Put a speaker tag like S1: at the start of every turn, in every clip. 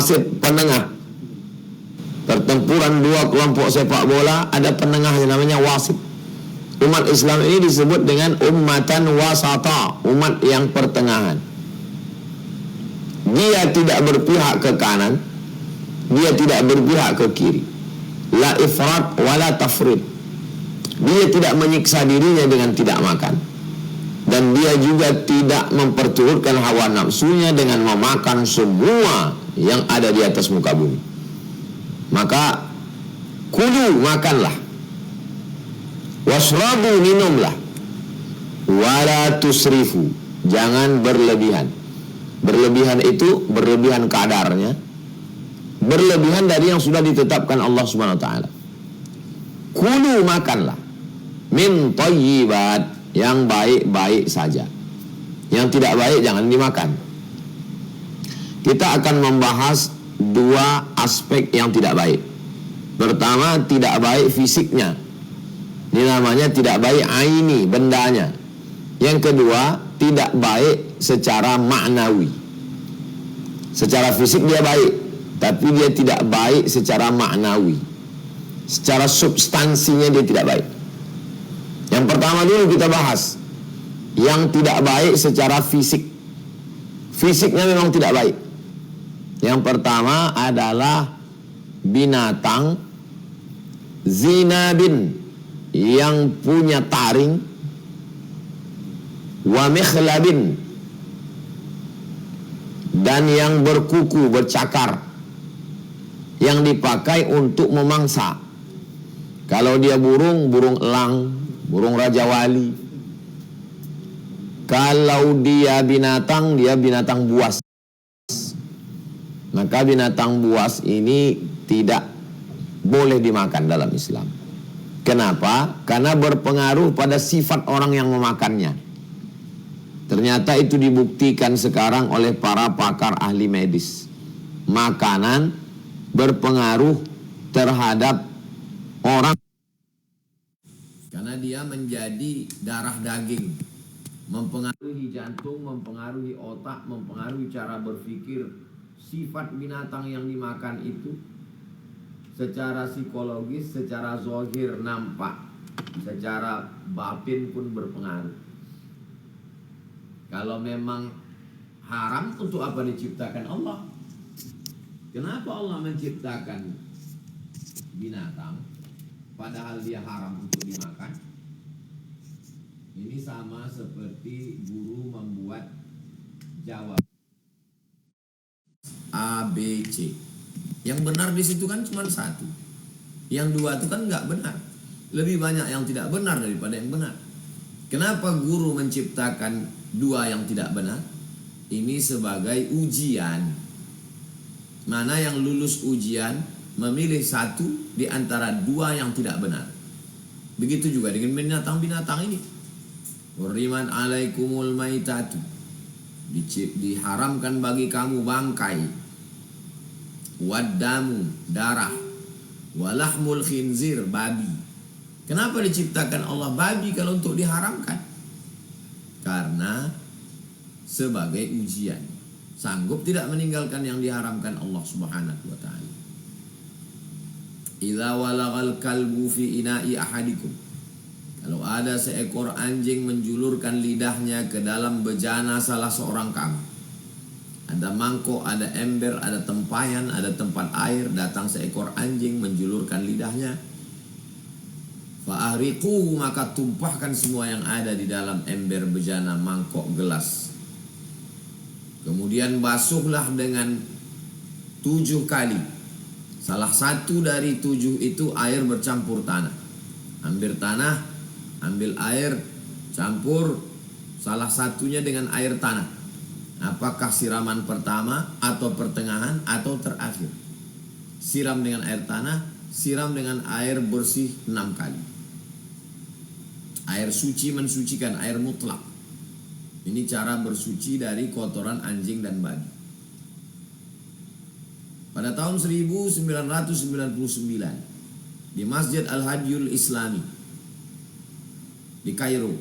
S1: wasit, penengah. Pertempuran dua kelompok sepak bola, ada penengahnya namanya wasit. Umat Islam ini disebut dengan ummatan wasata, umat yang pertengahan. Dia tidak berpihak ke kanan, dia tidak berpihak ke kiri. La ifrat wala tafrid. Dia tidak menyiksa dirinya dengan tidak makan, dan dia juga tidak memperturutkan hawa nafsunya dengan memakan semua yang ada di atas muka bumi. Maka kulu, makanlah, washrabu, minumlah, wala tusrifu, jangan berlebihan. Berlebihan itu berlebihan kadarnya, berlebihan dari yang sudah ditetapkan Allah Subhanahu wa taala. Kulu, makanlah, min thayyibat, yang baik-baik saja. Yang tidak baik jangan dimakan. Kita akan membahas dua aspek yang tidak baik. Pertama, tidak baik fisiknya. Ini namanya tidak baik aini, bendanya. Yang kedua, tidak baik secara maknawi. Secara fisik dia baik, tapi dia tidak baik secara maknawi. Secara substansinya dia tidak baik. Yang pertama dulu kita bahas yang tidak baik secara fisik. Fisiknya memang tidak baik. Yang pertama adalah binatang zinabin, yang punya taring, wa mikhlabin, dan yang berkuku, bercakar, yang dipakai untuk memangsa. Kalau dia burung, burung elang, burung raja wali. Kalau dia binatang, dia binatang buas. Maka binatang buas ini tidak boleh dimakan dalam Islam. Kenapa? Karena berpengaruh pada sifat orang yang memakannya. Ternyata itu dibuktikan sekarang oleh para pakar ahli medis. Makanan berpengaruh terhadap orang karena dia menjadi darah daging, mempengaruhi jantung, mempengaruhi otak, mempengaruhi cara berpikir. Sifat binatang yang dimakan itu secara psikologis, secara zahir nampak, secara batin pun berpengaruh. Kalau memang haram, untuk apa diciptakan Allah? Kenapa Allah menciptakan binatang padahal dia haram untuk dimakan? Ini sama seperti guru membuat jawaban A, B, C. Yang benar di situ kan cuma satu. Yang dua itu kan nggak benar. Lebih banyak yang tidak benar daripada yang benar. Kenapa guru menciptakan dua yang tidak benar? Ini sebagai ujian. Mana yang lulus ujian memilih satu di antara dua yang tidak benar. Begitu juga dengan binatang-binatang ini. Hurriman alaikumul maitatu, diharamkan bagi kamu bangkai, waddamu, darah, walahmul khinzir, babi. Kenapa diciptakan Allah babi kalau untuk diharamkan? Karena sebagai ujian. Sanggup tidak meninggalkan yang diharamkan Allah Subhanahu wa taala. Idza walagal kalbu fi ina'i ahadikum, kalau ada seekor anjing menjulurkan lidahnya ke dalam bejana salah seorang kamu, ada mangkok, ada ember, ada tempayan, ada tempat air, datang seekor anjing menjulurkan lidahnya, fa'ahriquhu, maka tumpahkan semua yang ada di dalam ember, bejana, mangkok, gelas. Kemudian basuhlah dengan 7 kali. Salah satu dari 7 itu air bercampur tanah. Ambil tanah, ambil air, campur salah satunya dengan air tanah. Apakah siraman pertama atau pertengahan atau terakhir? Siram dengan air tanah, siram dengan air bersih 6 kali. Air suci mensucikan, air mutlak. Ini cara bersuci dari kotoran anjing dan babi. Pada tahun 1999 di Masjid Al-Hadiyul Islami di Kairo,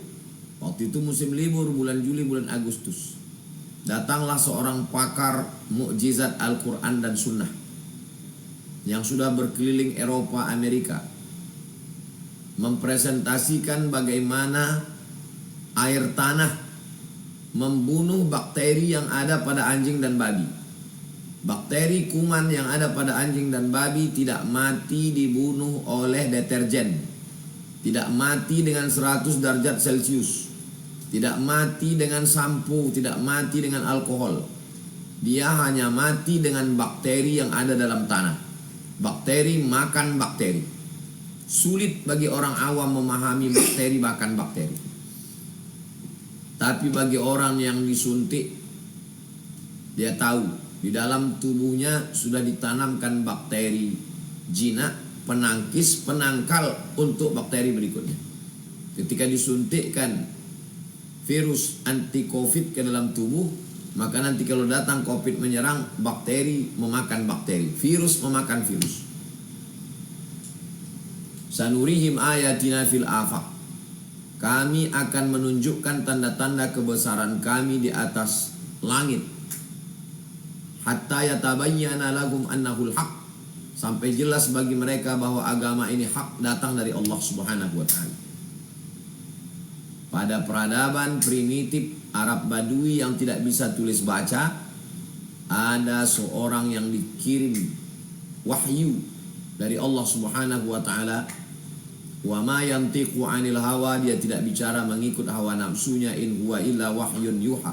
S1: waktu itu musim libur bulan Juli, bulan Agustus,
S2: datanglah seorang pakar mukjizat Al-Quran dan Sunnah yang sudah berkeliling Eropa, Amerika, mempresentasikan bagaimana air tanah membunuh bakteri yang ada pada anjing dan babi. Bakteri kuman yang ada pada anjing dan babi tidak mati dibunuh oleh deterjen, tidak mati dengan 100 derajat Celcius, tidak mati dengan sampo, tidak mati dengan alkohol. Dia hanya mati dengan bakteri yang ada dalam tanah. Bakteri makan bakteri. Sulit bagi orang awam memahami bakteri makan bakteri. Tapi bagi orang yang disuntik, dia tahu di dalam tubuhnya sudah ditanamkan bakteri jinak, penangkis, penangkal untuk bakteri berikutnya. Ketika disuntikkan virus anti COVID ke dalam tubuh, maka nanti kalau datang COVID menyerang, bakteri memakan bakteri, virus memakan virus. Sanurihim ayatina fil afaq. Kami akan menunjukkan tanda-tanda kebesaran kami di atas langit. Hatta yatabayyana lahum annahul haq. Sampai jelas bagi mereka bahwa agama ini hak, datang dari Allah Subhanahu wa ta'ala. Pada peradaban primitif Arab Badui yang tidak bisa tulis baca, ada seorang yang dikirim wahyu dari Allah Subhanahu wa ta'ala. Wa ma yantiqu 'anil hawa, dia tidak bicara mengikut hawa nafsunya, in huwa illa wahyun yuha,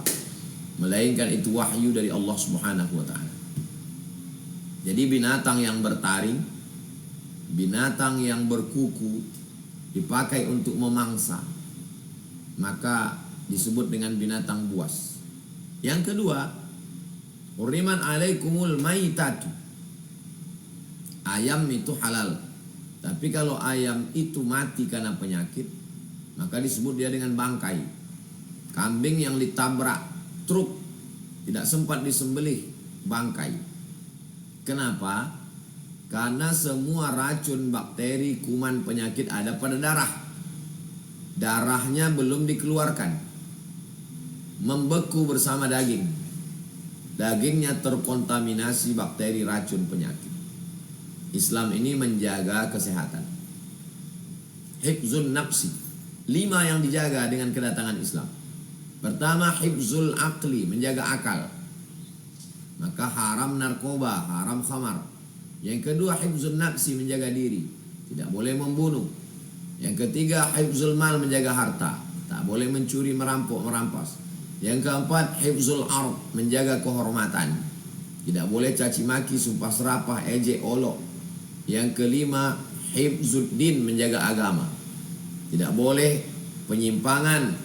S2: melainkan itu wahyu dari Allah Subhanahu wa ta'ala. Jadi binatang yang bertaring, binatang yang berkuku dipakai untuk memangsa, maka disebut dengan binatang buas. Yang kedua, hurriman alaikumul maitatu. Ayam itu halal. Tapi kalau ayam itu mati karena penyakit, maka disebut dia dengan bangkai. Kambing yang ditabrak truk, tidak sempat disembelih, bangkai. Kenapa? Karena semua racun, bakteri, kuman, penyakit ada pada darah. Darahnya belum dikeluarkan, membeku bersama daging. Dagingnya terkontaminasi bakteri, racun, penyakit. Islam ini menjaga kesehatan. Hifzun nafsi. 5 yang dijaga dengan kedatangan Islam. Pertama, hifzul aqli, menjaga akal. Maka haram narkoba, haram khamar. Yang kedua, hifzun nafsi, menjaga diri, tidak boleh membunuh. Yang ketiga, hifzul mal, menjaga harta, tak boleh mencuri, merampok, merampas. Yang keempat, hifzul ard, menjaga kehormatan, tidak boleh caci maki, sumpah serapah, ejek, olok. Yang kelima, hifzuddin, menjaga agama, tidak boleh penyimpangan,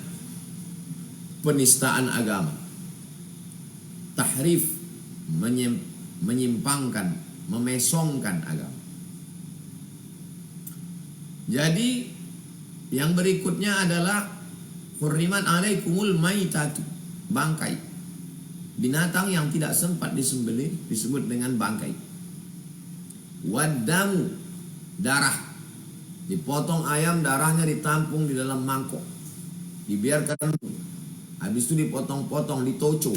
S2: penistaan agama, tahrif, menyimpangkan, memesongkan agama. Jadi yang berikutnya adalah hurriman alaikumul maitatu, bangkai. Binatang yang tidak sempat disembelih disebut dengan bangkai. Wadamu, darah. Dipotong ayam, darahnya ditampung di dalam mangkok, dibiarkan, habis itu dipotong-potong, ditoco,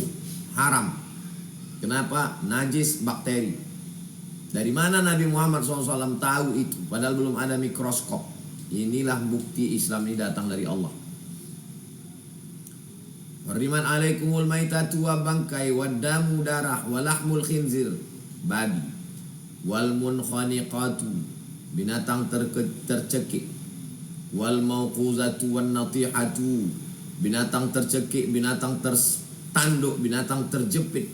S2: haram. Kenapa? Najis, bakteri. Dari mana Nabi Muhammad SAW tahu itu? Padahal belum ada mikroskop. Inilah bukti Islam ini datang dari Allah. Hurriman alaikumul maitatu, wa bangkai, wadamu, darah, walahmul khinzir, babi, wal munkhaniqatu, binatang tercekik, wal mauquzatu wan natihatu, binatang tercekik, binatang tertanduk, binatang terjepit.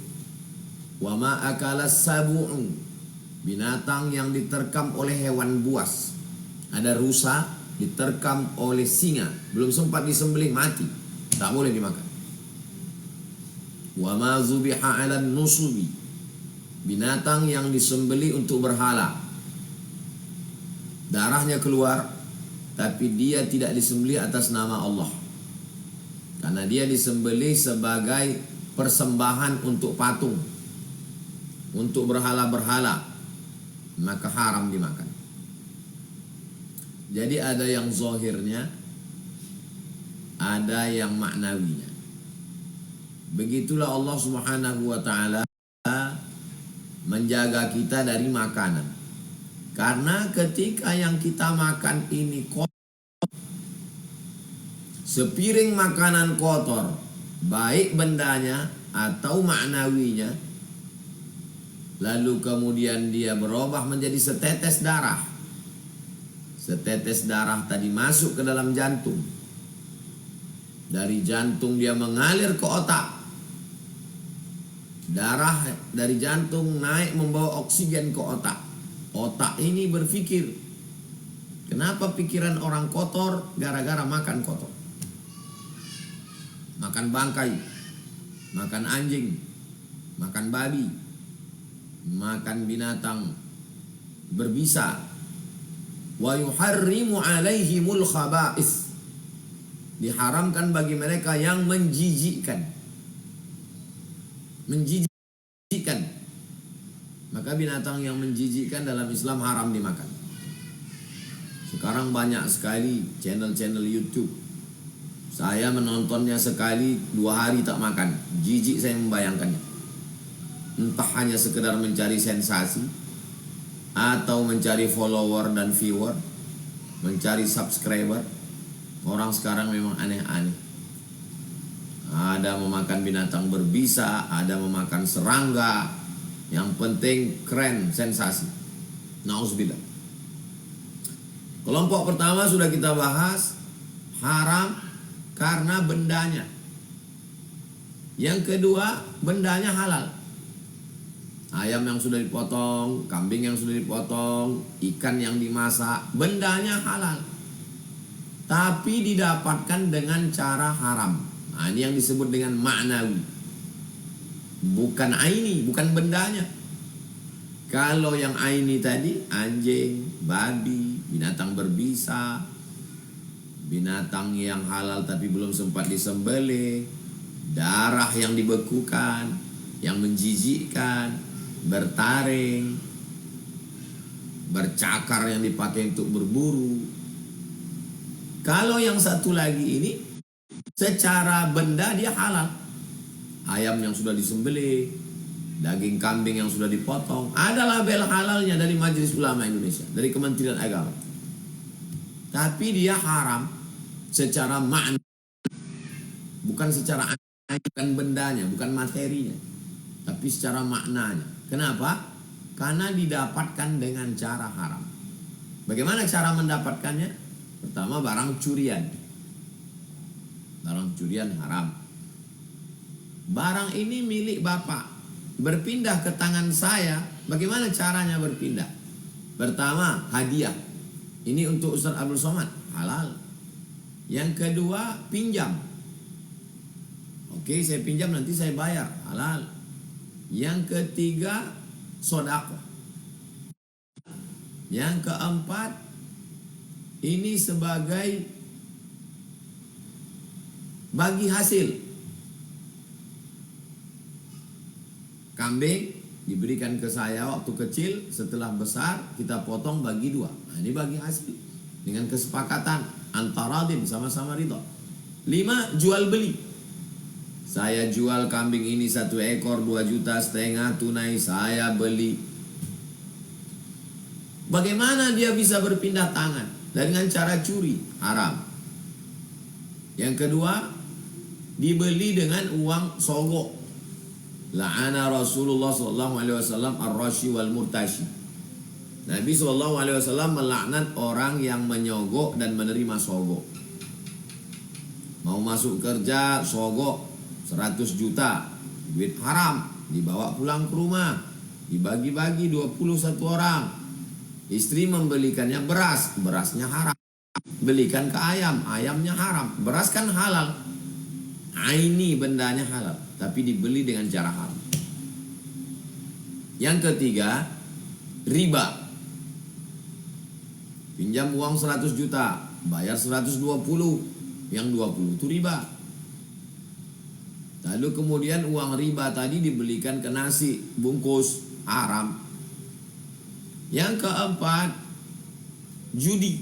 S2: Wa ma akalas sabu'u, binatang yang diterkam oleh hewan buas. Ada rusa diterkam oleh singa, belum sempat disembelih, mati, tak boleh dimakan. Wa ma zubiha 'alan nusubi, binatang yang disembelih untuk berhala, darahnya keluar, tapi dia tidak disembelih atas nama Allah, karena dia disembelih sebagai persembahan untuk patung, untuk berhala-berhala, maka haram dimakan. Jadi ada yang zahirnya, ada yang maknawinya. Begitulah Allah Subhanahu wa taala menjaga kita dari makanan. Karena ketika yang kita makan ini kotor, sepiring makanan kotor, baik bendanya atau maknawinya, lalu kemudian dia berubah menjadi setetes darah. Setetes darah tadi masuk ke dalam jantung. Dari jantung dia mengalir ke otak. Darah dari jantung naik membawa oksigen ke otak. Otak ini berpikir, kenapa pikiran orang kotor? Gara-gara makan kotor. Makan bangkai, makan anjing, makan babi, makan binatang berbisa. Wa yuharrimu alaihimul khaba'is. Diharamkan bagi mereka yang menjijikkan. Menjijikkan. Maka binatang yang menjijikkan dalam Islam haram dimakan. Sekarang banyak sekali channel-channel YouTube. Saya menontonnya sekali 2 hari tak makan. Jijik saya membayangkannya. Entah hanya sekedar mencari sensasi, atau mencari follower dan viewer, mencari subscriber. Orang sekarang memang aneh-aneh. Ada memakan binatang berbisa, ada memakan serangga. Yang penting keren, sensasi. Nauzubillah. Kelompok pertama sudah kita bahas, haram karena bendanya. Yang kedua, bendanya halal. Ayam yang sudah dipotong, kambing yang sudah dipotong, ikan yang dimasak, bendanya halal. Tapi didapatkan dengan cara haram. Nah, ini yang disebut dengan ma'nawi. Bukan aini, bukan bendanya. Kalau yang aini tadi, anjing, babi, binatang berbisa, binatang yang halal tapi belum sempat disembelih, darah yang dibekukan, yang menjijikkan, bertaring, bercakar yang dipakai untuk berburu. Kalau yang satu lagi ini, secara benda dia halal. Ayam yang sudah disembelih, daging kambing yang sudah dipotong, ada label halalnya dari Majelis Ulama Indonesia, dari Kementerian Agama. Tapi dia haram secara makna, bukan secara bukan bendanya, bukan materinya, tapi secara maknanya. Kenapa? Karena didapatkan dengan cara haram. Bagaimana cara mendapatkannya? Pertama, barang curian. Barang curian haram. Barang ini milik Bapak, berpindah ke tangan saya. Bagaimana caranya berpindah? Pertama, hadiah. Ini untuk Ustaz Abdul Somad, halal. Yang kedua, pinjam. Oke, saya pinjam, nanti saya bayar, halal. Yang ketiga, sedekah. Yang keempat, ini sebagai bagi hasil. Kambing diberikan ke saya waktu kecil, setelah besar kita potong bagi 2. Nah, ini bagi hasil dengan kesepakatan antara din, sama-sama ridho. 5, jual beli. Saya jual kambing ini 1 ekor 2,5 juta tunai, saya beli. Bagaimana dia bisa berpindah tangan? Dengan cara curi, haram. Yang kedua, dibeli dengan uang sogok. La'ana Rasulullah SAW ar-rashi wal murtashi. Nabi SAW melaknat orang yang menyogok dan menerima sogok. Mau masuk kerja, sogok 100 juta, duit haram, dibawa pulang ke rumah, dibagi-bagi 21 orang. Istri membelikannya beras, berasnya haram. Belikan ke ayam, ayamnya haram. Beras kan halal, aini bendanya halal, tapi dibeli dengan cara haram. Yang ketiga, riba. Pinjam uang 100 juta, bayar 120, yang 20 itu riba. Lalu kemudian uang riba tadi dibelikan ke nasi bungkus, haram. Yang keempat, judi.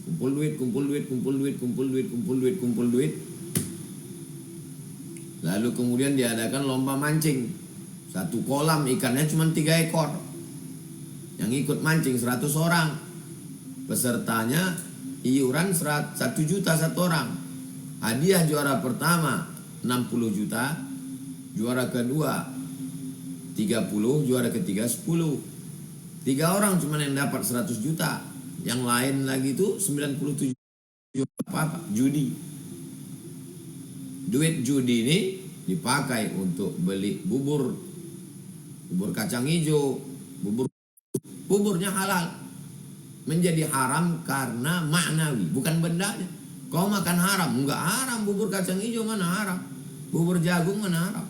S2: Kumpul duit, kumpul duit, kumpul duit, kumpul duit, kumpul duit, kumpul duit. Lalu kemudian diadakan lomba mancing. Satu kolam ikannya cuma 3 ekor. Yang ikut mancing 100 orang. Pesertanya iuran 1 juta satu orang. Hadiah juara pertama 60 juta. Juara kedua 30, juara ketiga 10. 3 orang cuma yang dapat 100 juta. Yang lain lagi itu 97 apa judi. Duit judi ini dipakai untuk beli bubur kacang hijau, buburnya halal. Menjadi haram karena maknawi, bukan bendanya. Kau makan haram, enggak haram. Bubur kacang hijau mana haram? Bubur jagung mana haram?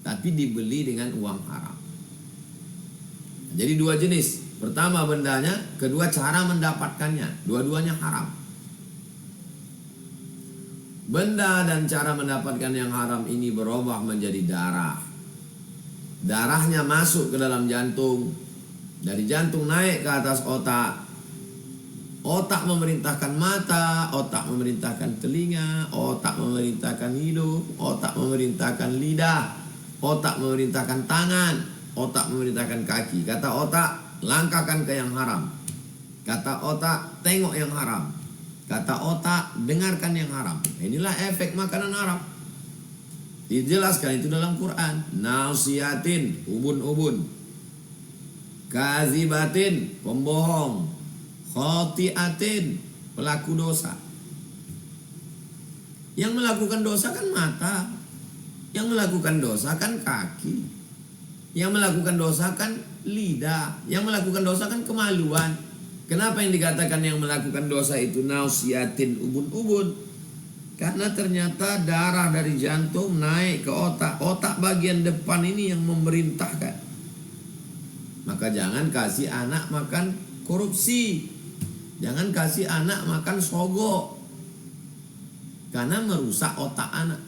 S2: Tapi dibeli dengan uang haram. Jadi 2 jenis. Pertama bendanya, kedua cara mendapatkannya. Dua-duanya haram. Benda dan cara mendapatkan yang haram ini berubah menjadi darah. Darahnya masuk ke dalam jantung. Dari jantung naik ke atas otak. Otak memerintahkan mata, otak memerintahkan telinga, otak memerintahkan hidung, otak memerintahkan lidah, otak memerintahkan tangan, otak memerintahkan kaki. Kata otak, langkahkan ke yang haram. Kata otak, tengok yang haram. Kata otak, dengarkan yang haram. Inilah efek makanan haram. Dijelaskan itu dalam Quran. Nausiatin, ubun-ubun. Kazibatin, pembohong. Khotiatin, pelaku dosa. Yang melakukan dosa kan mata. Yang melakukan dosa kan kaki. Yang melakukan dosa kan lidah. Yang melakukan dosa kan kemaluan. Kenapa yang dikatakan yang melakukan dosa itu nausiatin, ubun-ubun? Karena ternyata darah dari jantung naik ke otak. Otak bagian depan ini yang memerintahkan. Maka jangan kasih anak makan korupsi. Jangan kasih anak makan sogo. Karena merusak otak anak.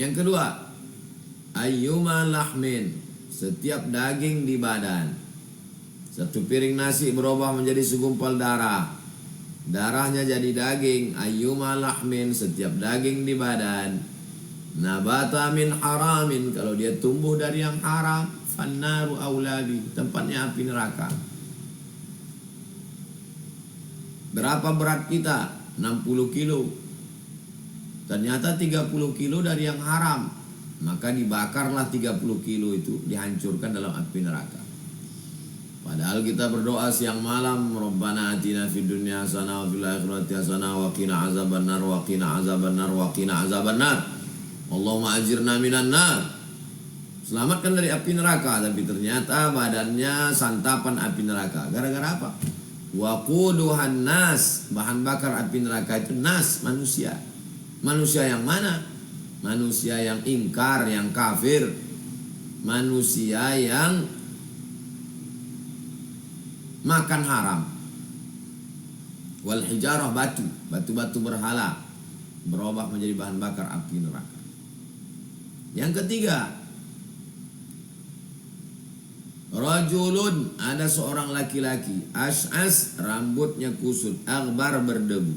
S2: Yang kedua, ayyuma lahmin, setiap daging di badan. Satu piring nasi berubah menjadi segumpal darah. Darahnya jadi daging. Ayyuma lahmin, setiap daging di badan. Nabata min haramin, kalau dia tumbuh dari yang haram. Fannaru aulabi, tempatnya api neraka. Berapa berat kita? 60 kilo. Ternyata 30 kilo dari yang haram. Maka dibakarlah 30 kilo itu, dihancurkan dalam api neraka. Padahal kita berdoa siang malam, Rabbana atina fid dunya hasanah wa fil akhirati hasanah wa qina azabannar wa qina azabannar wa qina azabannar. Allahumma ajirna minan nar. Selamatkan dari api neraka. Tapi ternyata badannya santapan api neraka. Gara-gara apa? Waquduhan nas, bahan bakar api neraka itu nas, manusia. Manusia yang mana? Manusia yang ingkar, yang kafir. Manusia yang makan haram. Wal hijarah, batu-batu berhala berubah menjadi bahan bakar api neraka. Yang ketiga, rajulun, ada seorang laki-laki, ash'as, rambutnya kusut, aghbar, berdebu.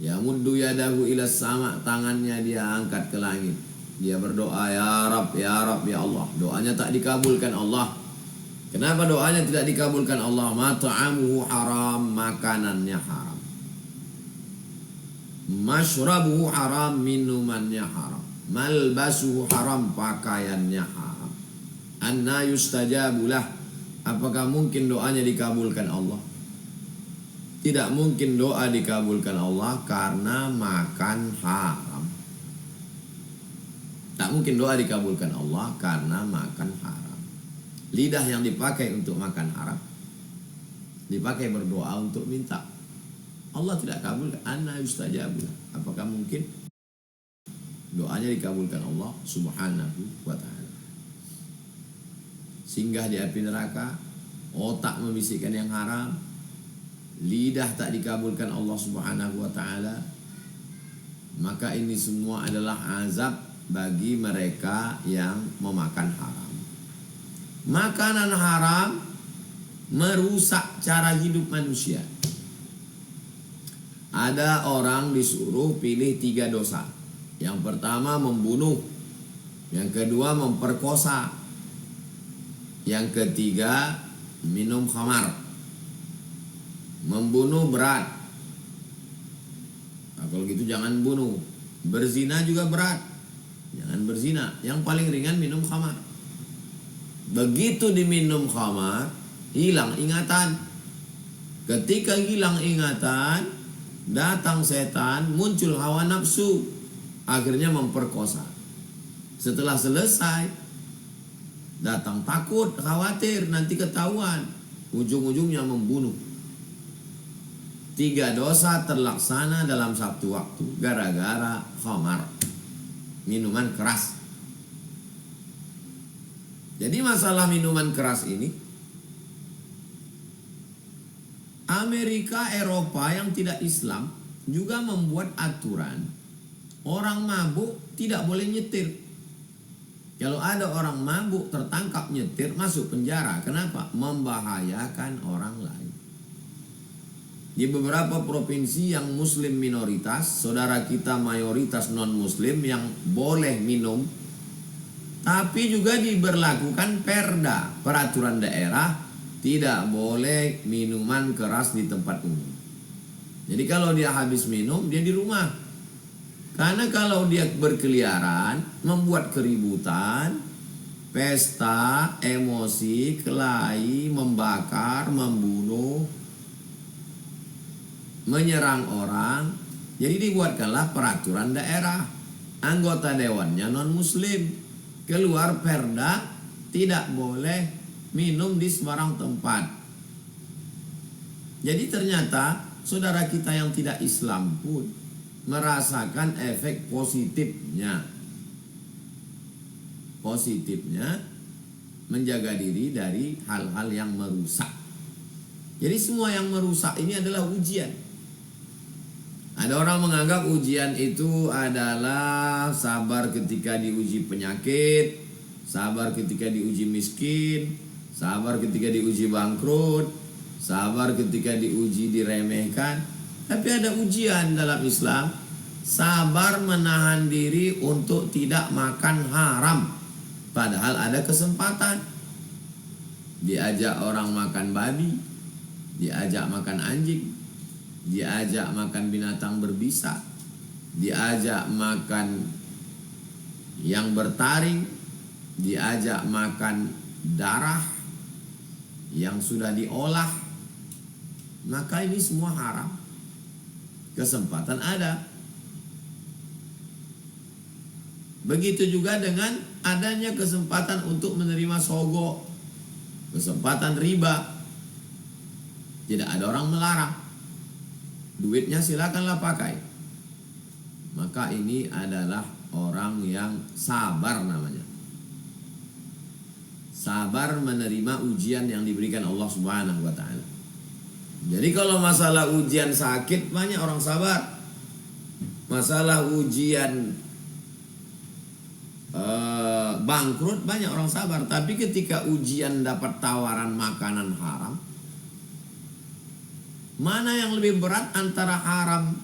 S2: Yamuddu yadahu ila sama, tangannya dia angkat ke langit. Dia berdoa, ya Rab, ya Rab, ya Allah. Doanya tak dikabulkan Allah. Kenapa doanya tidak dikabulkan Allah? Mat'amuhu haram, makanannya haram. Mashrabuhu haram, minumannya haram. Malbasuhu haram, pakaiannya haram. Anna yustajabulah, apakah mungkin doanya dikabulkan Allah? Tidak mungkin doa dikabulkan Allah karena makan haram. Tak mungkin doa dikabulkan Allah karena makan haram. Lidah yang dipakai untuk makan haram dipakai berdoa untuk minta, Allah tidak kabulkan. Anna yustajabulah, apakah mungkin doanya dikabulkan Allah subhanahu wa ta'ala? Singgah di api neraka, otak membisikkan yang haram, lidah tak dikabulkan Allah subhanahu wa ta'ala. Maka ini semua adalah azab bagi mereka yang memakan haram. Makanan haram merusak cara hidup manusia. Ada orang disuruh pilih 3 dosa. Yang pertama membunuh, yang kedua memperkosa, yang ketiga minum khamar. Membunuh berat. Nah, kalau gitu jangan bunuh. Berzina juga berat, jangan berzina. Yang paling ringan minum khamar. Begitu diminum khamar, hilang ingatan. Ketika hilang ingatan, datang setan, muncul hawa nafsu, akhirnya memperkosa. Setelah selesai, datang takut, khawatir, nanti ketahuan, ujung-ujungnya membunuh. 3 dosa terlaksana dalam satu waktu gara-gara khamar, minuman keras. Jadi masalah minuman keras ini, Amerika, Eropa yang tidak Islam juga membuat aturan orang mabuk tidak boleh nyetir. Kalau ada orang mabuk tertangkap nyetir, masuk penjara. Kenapa? Membahayakan orang lain. Di beberapa provinsi yang muslim minoritas, saudara kita mayoritas non-muslim yang boleh minum, tapi juga diberlakukan perda, peraturan daerah, tidak boleh minuman keras di tempat umum. Jadi kalau dia habis minum, dia di rumah. Karena kalau dia berkeliaran, membuat keributan, pesta, emosi, kelahi, membakar, membunuh, menyerang orang. Jadi dibuatkanlah peraturan daerah. Anggota dewannya non-muslim. Keluar perda, tidak boleh minum di sembarang tempat. Jadi ternyata saudara kita yang tidak Islam pun merasakan efek positifnya. Positifnya menjaga diri dari hal-hal yang merusak. Jadi semua yang merusak ini adalah ujian. Ada orang menganggap ujian itu adalah sabar ketika diuji penyakit, sabar ketika diuji miskin, sabar ketika diuji bangkrut, sabar ketika diuji diremehkan. Tapi ada ujian dalam Islam, sabar menahan diri untuk tidak makan haram. Padahal ada kesempatan. Diajak orang makan babi, diajak makan anjing, diajak makan binatang berbisa, diajak makan yang bertaring, diajak makan darah yang sudah diolah, maka ini semua haram. Kesempatan ada. Begitu juga dengan adanya kesempatan untuk menerima sogok, kesempatan riba. Tidak ada orang melarang. Duitnya silakanlah pakai. Maka ini adalah orang yang sabar namanya. Sabar menerima ujian yang diberikan Allah Subhanahu wa taala. Jadi kalau masalah ujian sakit banyak orang sabar. Masalah ujian bangkrut banyak orang sabar. Tapi ketika ujian dapat tawaran makanan haram, mana yang lebih berat antara haram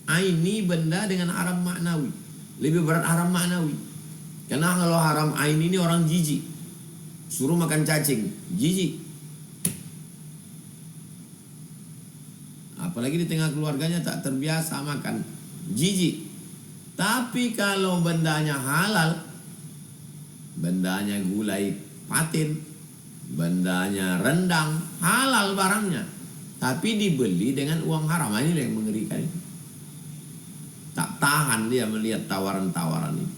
S2: aini benda dengan haram maknawi? Lebih berat haram maknawi. Karena kalau haram aini ini orang jijik, suruh makan cacing, jijik. Apalagi di tengah keluarganya tak terbiasa makan, jijik. Tapi kalau bendanya halal, bendanya gulai patin, bendanya rendang, halal barangnya, tapi dibeli dengan uang haram. Ini yang mengerikan. Tak tahan dia melihat tawaran-tawaran ini.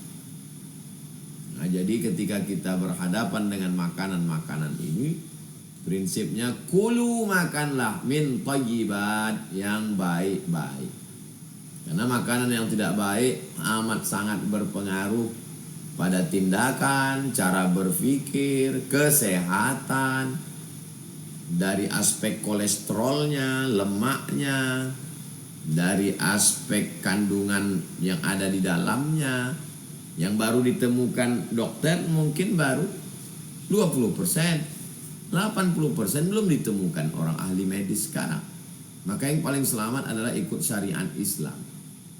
S2: Nah, jadi ketika kita berhadapan dengan makanan-makanan ini, prinsipnya kulu, makanlah min thayyibat, yang baik-baik. Karena makanan yang tidak baik amat sangat berpengaruh pada tindakan, cara berpikir, kesehatan, dari aspek kolesterolnya, lemaknya, dari aspek kandungan yang ada di dalamnya, yang baru ditemukan dokter mungkin baru 20%, 80% belum ditemukan orang ahli medis sekarang. Maka yang paling selamat adalah ikut syariat Islam.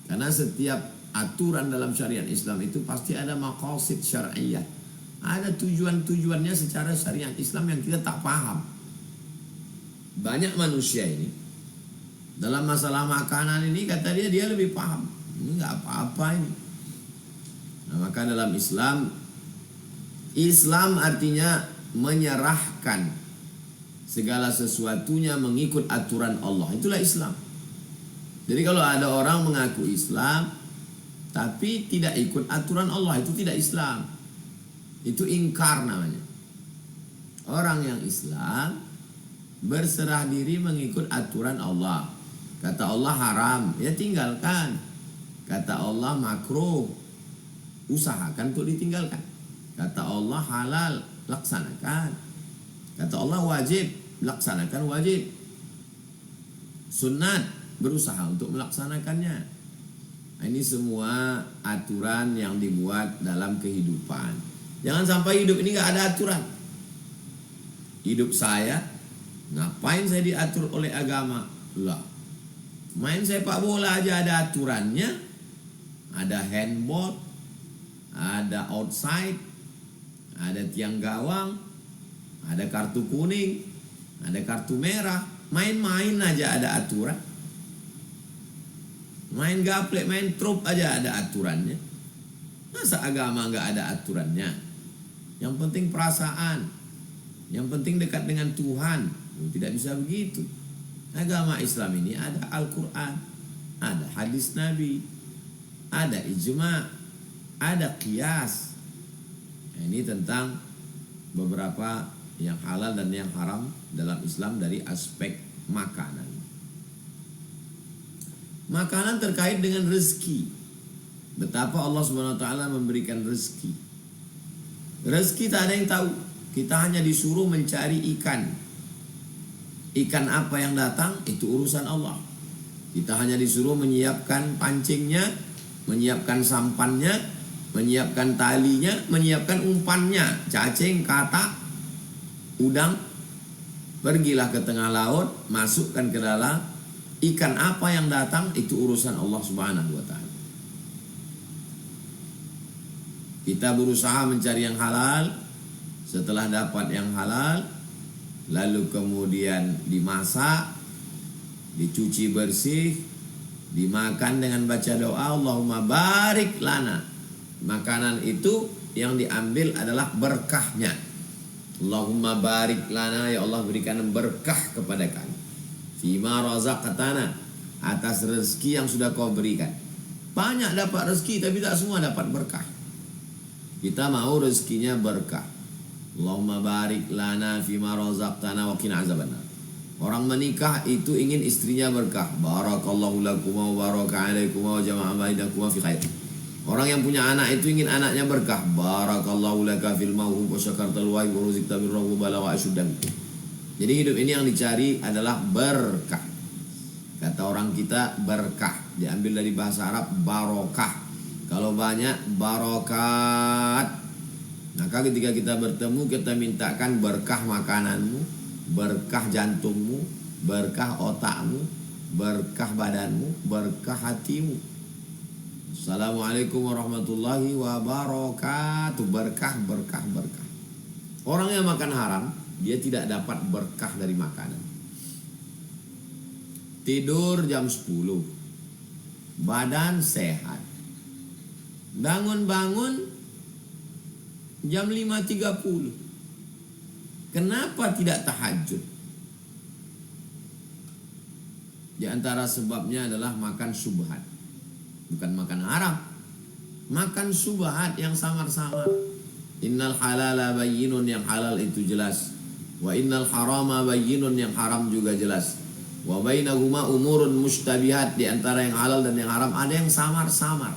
S2: Karena setiap aturan dalam syariat Islam itu pasti ada maqasid syar'iyyah. Ada tujuan-tujuannya secara syariat Islam yang kita tak paham. Banyak manusia ini dalam masalah makanan ini kata dia lebih paham. Ini nggak apa-apa ini. Nah, maka dalam Islam artinya menyerahkan segala sesuatunya mengikut aturan Allah. Itulah Islam. Jadi kalau ada orang mengaku Islam tapi tidak ikut aturan Allah, itu tidak Islam. Itu ingkar namanya. Orang yang Islam berserah diri mengikut aturan Allah. Kata Allah haram, ya tinggalkan. Kata Allah makruh, usahakan untuk ditinggalkan. Kata Allah halal, laksanakan. Kata Allah wajib, laksanakan wajib. Sunnat, berusaha untuk melaksanakannya. Nah, ini semua aturan yang dibuat dalam kehidupan. Jangan sampai hidup ini gak ada aturan. Hidup saya, ngapain saya diatur oleh agama? Lah, main sepak bola aja ada aturannya. Ada handball, ada outside, ada tiang gawang, ada kartu kuning, ada kartu merah. Main-main aja ada aturan. Main gaplek, main trup aja ada aturannya. Masa agama gak ada aturannya? Yang penting perasaan, yang penting dekat dengan Tuhan. Tidak bisa begitu. Agama Islam ini ada Al-Quran, ada hadis Nabi, ada ijma', ada qiyas. Nah, ini tentang beberapa yang halal dan yang haram dalam Islam dari aspek makanan. Makanan terkait dengan rezeki. Betapa Allah SWT memberikan rezeki. Rezeki tak ada yang tahu. Kita hanya disuruh mencari ikan. Ikan apa yang datang itu urusan Allah. Kita hanya disuruh menyiapkan pancingnya, menyiapkan sampannya, menyiapkan talinya, menyiapkan umpannya, cacing, katak, udang. Pergilah ke tengah laut, masukkan ke dalam. Ikan apa yang datang itu urusan Allah Subhanahu wa ta'ala. Kita berusaha mencari yang halal. Setelah dapat yang halal, lalu kemudian dimasak, dicuci bersih, dimakan dengan baca doa Allahumma barik lana. Makanan itu yang diambil adalah berkahnya. Allahumma barik lana, ya Allah berikan berkah kepada kami. Fima razaqtana, atas rezeki yang sudah kau berikan. Banyak dapat rezeki tapi tak semua dapat berkah. Kita mau rezekinya berkah. Allahumma barik lana fima razaqtana wa qina azabannar. Orang menikah itu ingin istrinya berkah. Barakallahu lakum wa baraka alaikum wa jama'a bainakum fi khair. Orang yang punya anak itu ingin anaknya berkah. Barakallahu laka fil mawhub wa syakartal wahib wa ruzqta birrahmu bala wa asyuddan. Jadi hidup ini yang dicari adalah berkah. Kata orang kita berkah, diambil dari bahasa Arab barokah. Kalau banyak barokat. Maka ketika kita bertemu, kita mintakan berkah makananmu, berkah jantungmu, berkah otakmu, berkah badanmu, berkah hatimu. Assalamualaikum warahmatullahi wabarakatuh. Berkah, berkah, berkah. Orang yang makan haram, dia tidak dapat berkah dari makanan. Tidur jam 10, badan sehat. Bangun-bangun jam 5.30. Kenapa tidak tahajud? Di antara sebabnya adalah makan subhat. Bukan makan haram. Makan subhat yang samar-samar. Innal halala bayyinun, yang halal itu jelas. Wa innal harama bayyinun, yang haram juga jelas. Wa bainahuma umurun mustabihat, di antara yang halal dan yang haram ada yang samar-samar.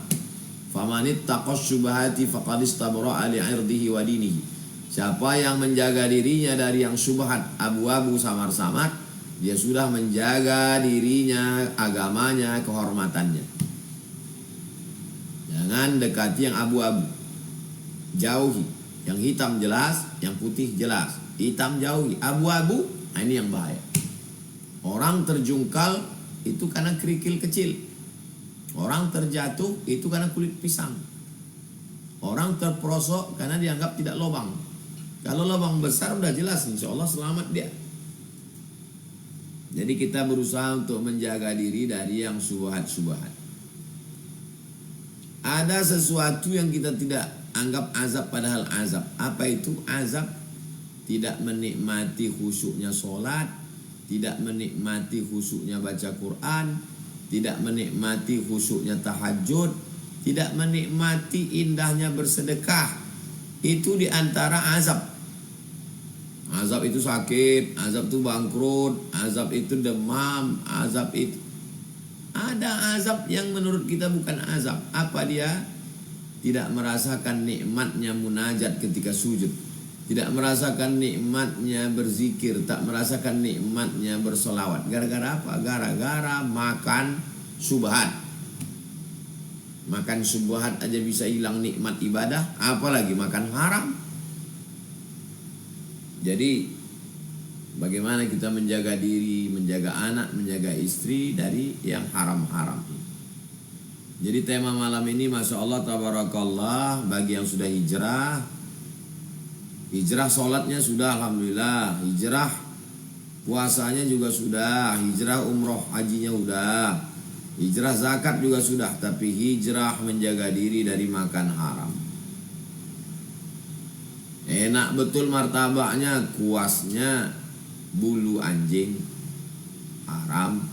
S2: Famanit taqas syubhati faqad istabra'a li'irdihi wa dinihi. Siapa yang menjaga dirinya dari yang subhat, abu-abu, samar-samar, dia sudah menjaga dirinya, agamanya, kehormatannya. Jangan dekati yang abu-abu. Jauhi. Yang hitam jelas, yang putih jelas. Hitam jauhi, abu-abu, nah ini yang bahaya. Orang terjungkal itu karena kerikil kecil. Orang terjatuh itu karena kulit pisang. Orang terperosok karena dianggap tidak lubang. Kalau lubang besar udah jelas, insya Allah selamat dia. Jadi kita berusaha untuk menjaga diri dari yang syubhat-syubhat. Ada sesuatu yang kita tidak anggap azab padahal azab. Apa itu azab? Tidak menikmati khusyuknya sholat, tidak menikmati khusyuknya baca Quran, tidak menikmati khusyuknya tahajud, tidak menikmati indahnya bersedekah. Itu diantara azab. Azab itu sakit, azab itu bangkrut, azab itu demam, azab itu. Ada azab yang menurut kita bukan azab. Apa dia? Tidak merasakan nikmatnya munajat ketika sujud, tidak merasakan nikmatnya berzikir, tak merasakan nikmatnya bersolawat. Gara-gara apa? Gara-gara makan subhat. Makan subhat aja bisa hilang nikmat ibadah, apalagi makan haram. Jadi bagaimana kita menjaga diri, menjaga anak, menjaga istri dari yang haram-haram. Jadi tema malam ini Masya Allah tabarakallah, bagi yang sudah hijrah, hijrah sholatnya sudah alhamdulillah, hijrah puasanya juga sudah, hijrah umroh hajinya udah, hijrah zakat juga sudah, tapi hijrah menjaga diri dari makan haram. Enak betul martabaknya, kuasnya bulu anjing, haram.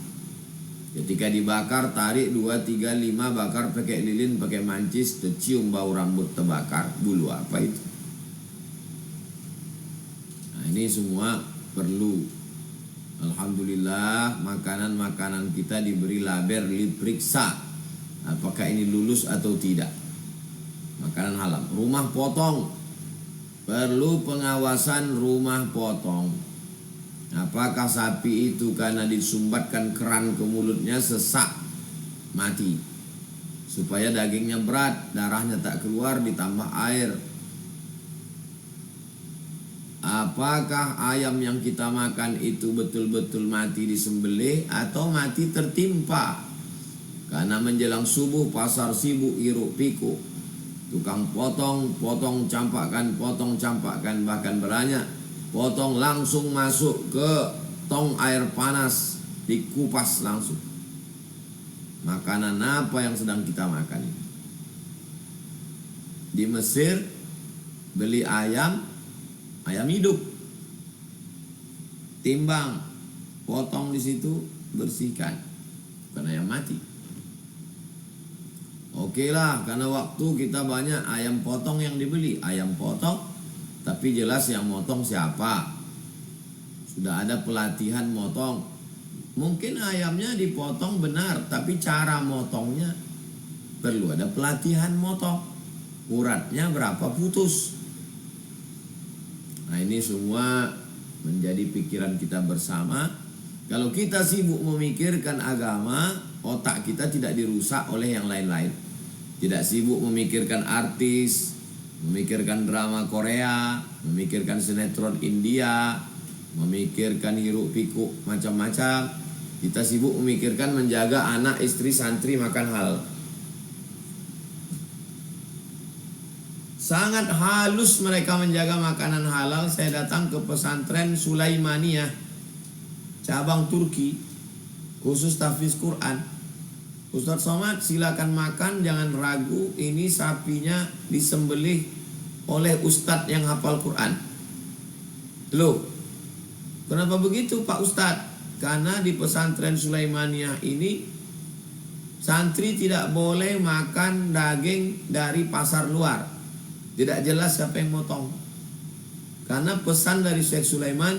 S2: Ketika dibakar tarik 2, 3, 5, bakar pakai lilin, pakai mancis, tercium bau rambut terbakar. Bulu apa itu? Nah ini semua perlu. Alhamdulillah makanan-makanan kita diberi label, diperiksa apakah ini lulus atau tidak. Makanan halal. Rumah potong, perlu pengawasan rumah potong. Apakah sapi itu karena disumbatkan keran ke mulutnya sesak mati, supaya dagingnya berat, darahnya tak keluar, ditambah air. Apakah ayam yang kita makan itu betul-betul mati disembelih atau mati tertimpa karena menjelang subuh pasar sibuk hiruk pikuk, tukang potong campakkan, bahkan banyak potong langsung masuk ke tong air panas, dikupas langsung. Makanan apa yang sedang kita makan ini? Di Mesir beli ayam hidup, timbang, potong di situ, bersihkan, bukan ayam mati. Oke lah, karena waktu kita banyak ayam potong yang dibeli, ayam potong, tapi jelas yang motong siapa. Sudah ada pelatihan motong. Mungkin ayamnya dipotong benar, tapi cara motongnya perlu ada pelatihan motong. Uratnya berapa putus. Nah ini semua menjadi pikiran kita bersama. Kalau kita sibuk memikirkan agama, otak kita tidak dirusak oleh yang lain-lain. Tidak sibuk memikirkan artis, memikirkan drama Korea, memikirkan sinetron India, memikirkan hiruk pikuk macam-macam. Kita sibuk memikirkan menjaga anak, istri, santri makan halal. Sangat halus mereka menjaga makanan halal. Saya datang ke pesantren Sulaimaniyah, cabang Turki, khusus tahfiz Quran. Ustadz Somad, silakan makan, jangan ragu, ini sapinya disembelih oleh ustadz yang hafal Quran. Loh, kenapa begitu Pak Ustadz? Karena di pesantren Sulaimaniyah ini santri tidak boleh makan daging dari pasar luar. Tidak jelas siapa yang motong. Karena pesan dari Syekh Sulaiman,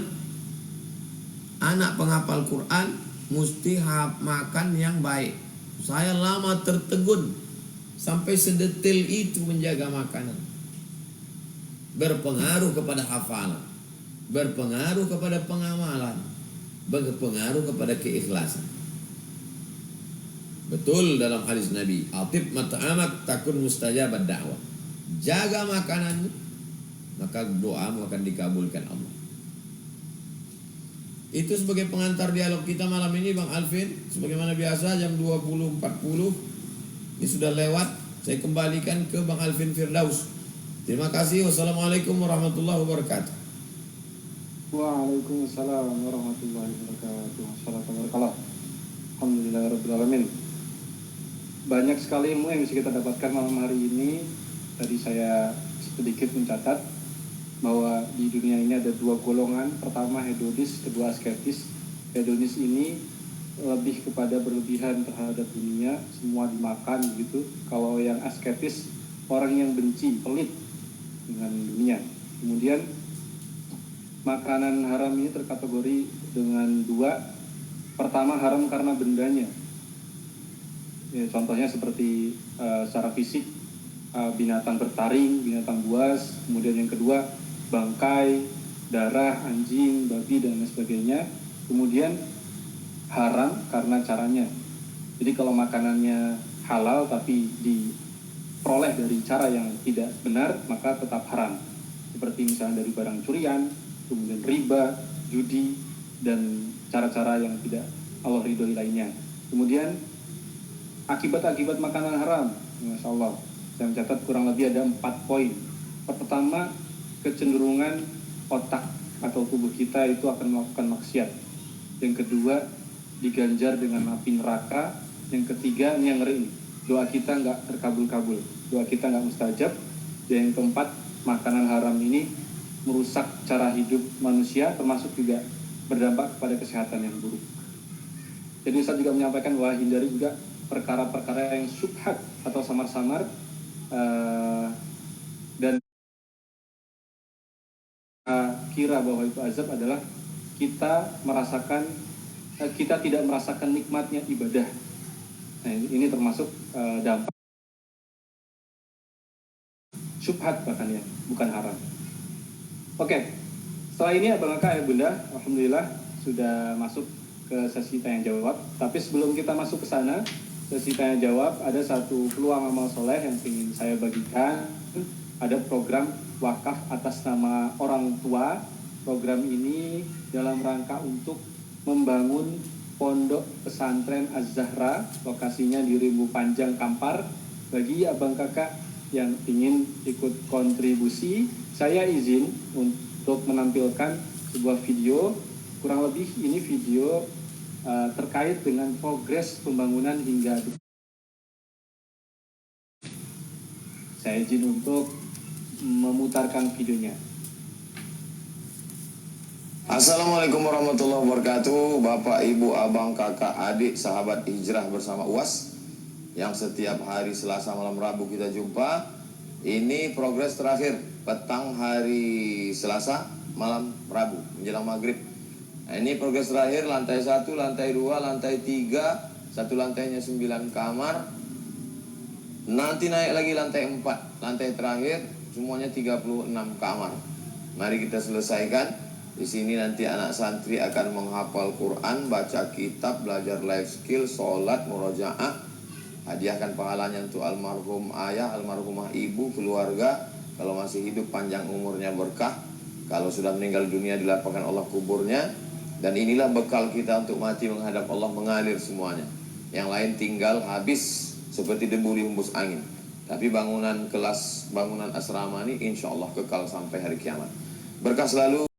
S2: anak penghafal Quran mesti makan yang baik. Saya lama tertegun sampai sedetil itu menjaga makanan. Berpengaruh kepada hafalan, berpengaruh kepada pengamalan, berpengaruh kepada keikhlasan. Betul dalam hadis Nabi, atib mat'amak takun mustajabad da'wah. Jaga makananmu, maka doamu akan dikabulkan Allah. Itu sebagai pengantar dialog kita malam ini Bang Alvin. Sebagaimana biasa jam 20.40 Ini sudah lewat, saya kembalikan ke Bang Alvin Firdaus. Terima kasih. Wassalamualaikum warahmatullahi wabarakatuh.
S3: Waalaikumsalam warahmatullahi wabarakatuh. Assalamualaikum. Alhamdulillahirrahmanirrahim. Banyak sekali ilmu yang bisa kita dapatkan malam hari ini. Tadi saya sedikit mencatat bahwa di dunia ini ada dua golongan. Pertama hedonis, kedua asketis. Hedonis ini lebih kepada berlebihan terhadap dunia, semua dimakan gitu. Kalau yang asketis, orang yang benci, pelit dengan dunia. Kemudian makanan haram ini terkategori dengan dua. Pertama haram karena bendanya. Ya, contohnya seperti secara fisik binatang bertaring, binatang buas. Kemudian yang kedua bangkai, darah, anjing, babi dan lain sebagainya. Kemudian haram karena caranya. Jadi kalau makanannya halal tapi diperoleh dari cara yang tidak benar, maka tetap haram. Seperti misalnya dari barang curian, kemudian riba, judi, dan cara-cara yang tidak Allah ridhoi lainnya. Kemudian akibat-akibat makanan haram, Masya Allah, saya mencatat kurang lebih ada 4 poin. Pertama, kecenderungan otak atau tubuh kita itu akan melakukan maksiat. Yang kedua, diganjar dengan api neraka. Yang ketiga, ini yang ngeri, doa kita nggak terkabul-kabul, doa kita nggak mustajab. Dan yang keempat, makanan haram ini merusak cara hidup manusia, termasuk juga berdampak kepada kesehatan yang buruk. Jadi Ustaz juga menyampaikan bahwa hindari juga perkara-perkara yang syubhat atau samar-samar, dan kira bahwa itu azab adalah kita tidak merasakan nikmatnya ibadah. Nah, ini termasuk dampak syubhat bahkan ya, bukan haram. Oke, setelah ini Abang Kakak ya Bunda, alhamdulillah sudah masuk ke sesi tanya jawab. Tapi sebelum kita masuk ke sana, sesi tanya jawab, ada satu peluang amal soleh yang ingin saya bagikan. Ada program wakaf atas nama orang tua. Program ini dalam rangka untuk membangun pondok pesantren Az-Zahra, lokasinya di Rimbu Panjang, Kampar. Bagi Abang Kakak yang ingin ikut kontribusi, saya izin untuk menampilkan sebuah video. Kurang lebih ini video terkait dengan progres pembangunan hingga. Saya izin untuk memutarkan videonya.
S1: Assalamualaikum warahmatullahi wabarakatuh. Bapak, Ibu, Abang, Kakak, Adik, sahabat hijrah bersama UAS yang setiap hari Selasa malam Rabu kita jumpa. Ini progres terakhir petang hari Selasa malam Rabu menjelang maghrib. Nah, ini progres terakhir, lantai 1, lantai 2, lantai 3, satu lantainya 9 kamar. Nanti naik lagi lantai 4, lantai terakhir semuanya 36 kamar. Mari kita selesaikan. Di sini nanti anak santri akan menghafal Quran, baca kitab, belajar life skill, sholat, murojaah. Hadiahkan pahalanya untuk almarhum ayah, almarhumah ibu, keluarga. Kalau masih hidup panjang umurnya berkah. Kalau sudah meninggal dunia dilapangkan Allah kuburnya. Dan inilah bekal kita untuk mati menghadap Allah, mengalir semuanya. Yang lain tinggal habis seperti debu dihembus angin. Tapi bangunan kelas, bangunan asrama ini insya Allah kekal sampai hari kiamat. Berkah selalu.